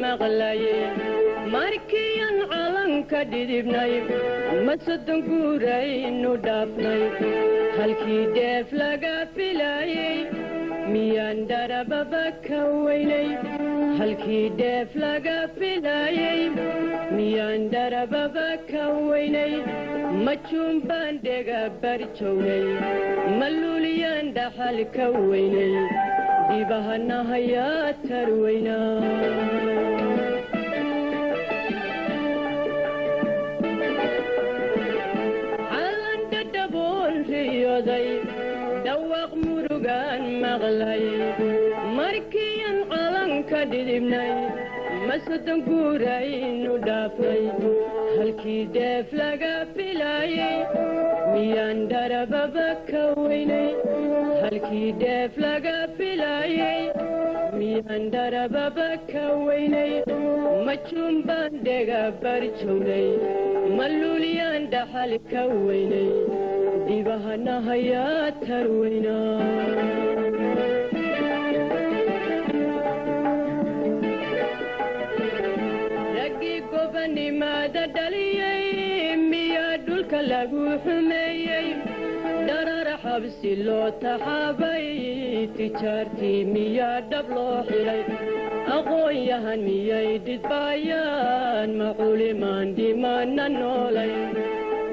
مغلي ماركيا علن كديبناي مسدن قورين ودافناي هلكي ديف لقى فيلاي ميان درب بكويني هلكي ديف لقى فيلاي ميان درب بكويني مچون باندقى برچوني ملوليان دحل كويني ديبهنا هيا تروينا علن تدبول رياضي دوق مرغان مغلاي مركيا علن كدبناي مسدن قورين ودافناي هلكي ديف لقى فيلاي ميان درب بكويني هلكي ديف لقى فيلاي ميان درب بكويني مچون باندقى برچوني ملوليان دحل كويني ديبهنا هيا تروينا بني ما دليي ميا دولك لغو حميي درر حبسي لو تحابي تجارتي ميا دبلو حلي أغويهن ميا يدد بايان معولي مان دي مان نولي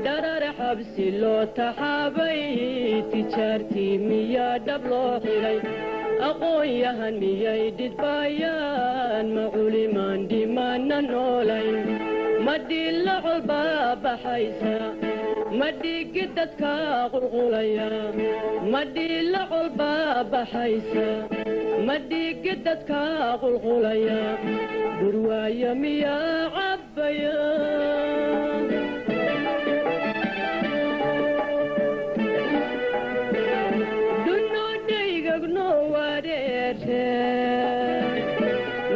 درر حبسي لو تحابي تجارتي ميا دبلو حلي أغويهن ميا يدد بايان معولي مان دي مان نولي مدي اللعبة بحيسا مدي قدتك غلغليا مدي اللعبة بحيسا مدي قدتك غلغليا بروايا ميا عبيا دنو ديقق نواريرتي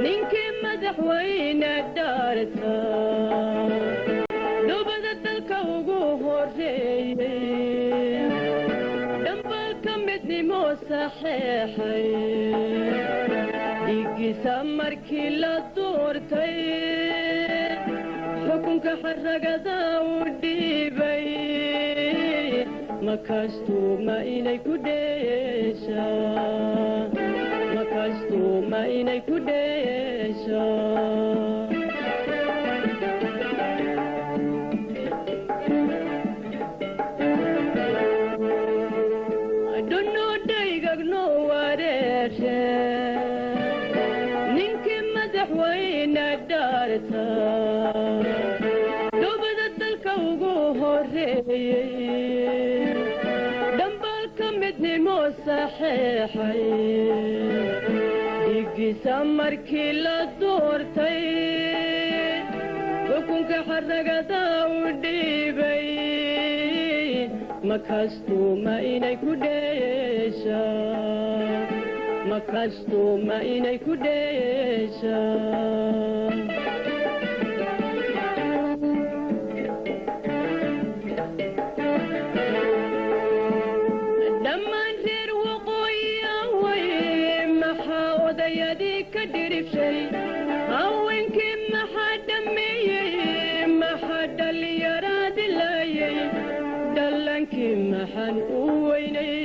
نينكي مدح وين الدارتا صحيحي ديكي سمركي لا دورتي حكمك حرق داوديبي مكاستو ما إليكو ديشا مكاستو ما إليكو ديشا نينكي مدح وين الدارتا لو بدت الكوغو هوري دنبالك مدني مو صحيحي ديكي سمركي لا دورتي وكونك حرق داوديبي مكاستو ما إنيكو ديشا مكاستو ما إنيكو ديشا دمان زير وقويا وين محاوضة يديك درب شي أوين كم محاد مي محاد اللي يراد اللي دلن كم محن ويني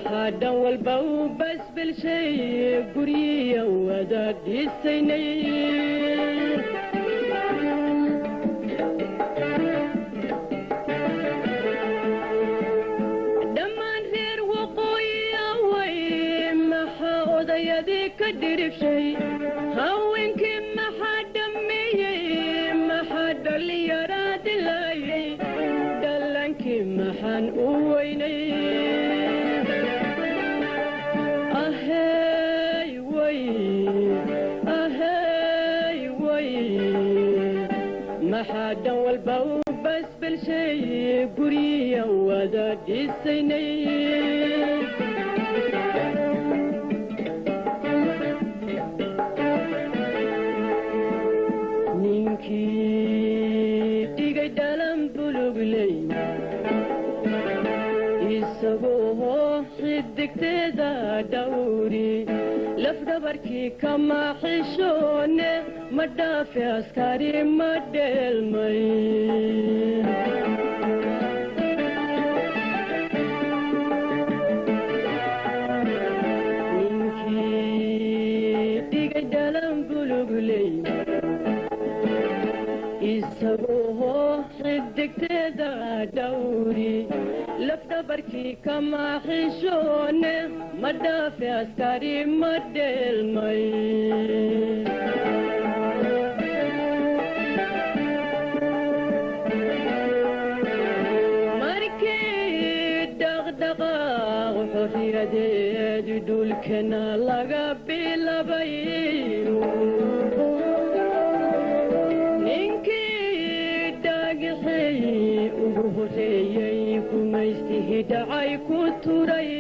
محادا والبو بس بالشي قرية وداد السنين دمان زير وقوية وين محاوضة يديك الدرب شي هاوين كم محادا مي محادا اللي يراد اللي دلن كم محن ويني محادا والبو بس بالشي قرية وداد السنين نينكي تيجي دلم بلوغ لي isagoo xidigteeda dhawri lafdhabarkii kama xishoone ma dhaafe askari ma dheelmay ninkii dhigay dhalan bulugley isagoo xidigteeda dhawri lafdhabarkii kama xishoone ma dhaafe askari ma dheelmay markii dhaqdhaqaaq xorriyadeed dhulkana laga bilabay ugu horeeyay kumaystihii dhacay ku turay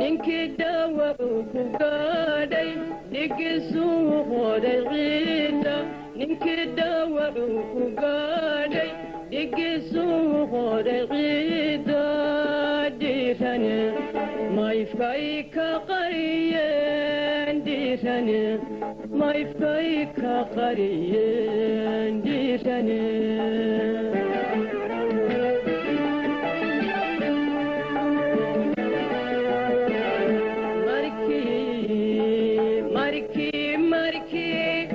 ninkii dhaawacu ku gaadhay dhigisuu qoray ciidda ninkii dhaawacu ku gaadhay dhigisuu qoray ciidda dhiirane mayfkay ka qariyeen dhiirane mayfkay ka qariyeen dhiirane markii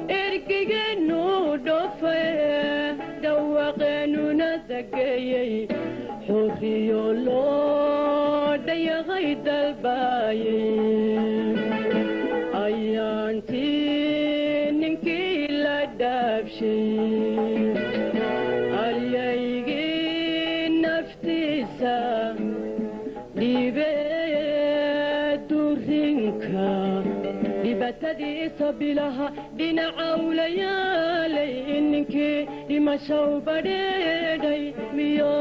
ergigeennu dhofay dhawaaqeennuna dageeyey xorriyo loo dhayaqay dalbaayey ayaantii ninkii la dhaabshay alyaygii naftiisa dhiibee durinka dhibatadiisa bilaha dhinacawlayaalay ninkii dhimashow badheedhay miyo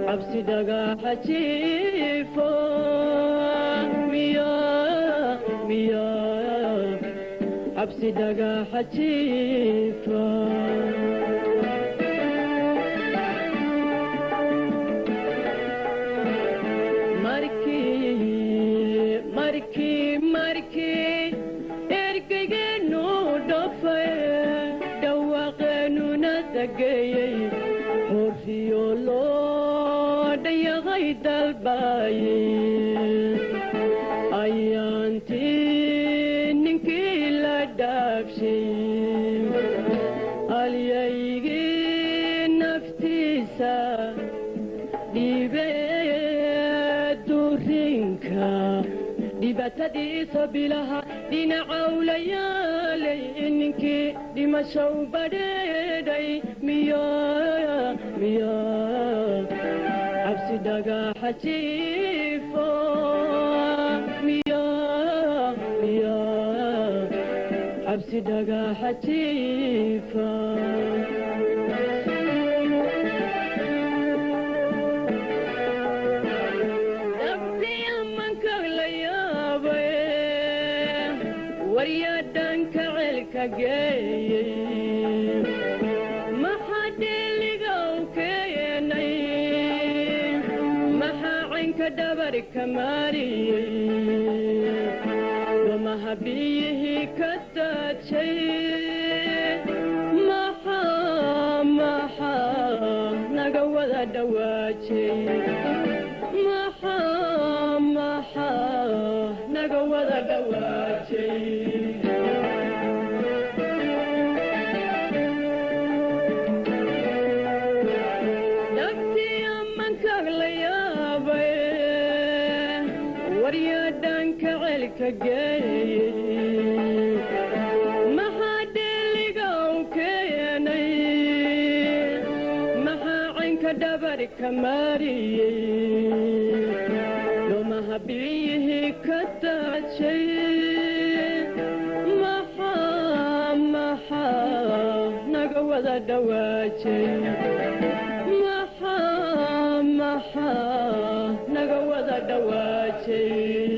cabsi dhagaxa jiifo miyo cabsi dhagaxa jiifo markii ergigeennu dhofay dhawaaqeennuna dageeyey xorriyo loo dhayaqay dalbaayey ayaantii ninkii la dhaabshay alyaygii naftiisa dhiibee durinka dhibatadiisa bilaha dhinacawlayaalay ninkii dhimashow badheedhay miyo cabsi dhagaxa jiifo miyo cabsi dhagaxa jiifo waryaadhanka ceelka geeyey maxaa dheeligow keenay maxaa caynka dhabarka maariyey wamaha biyihii ka daadshay maxaa naga wada dhawaajay maxaa naga wada dhawaajay waryaadhanka ceelka geeyey maxaa dheeligow keenay maxaa caynka dhabarka maariyey lomaha biyihii ka daadshay maxaa naga wada dhawaajay maxaa naga wada dhawaajay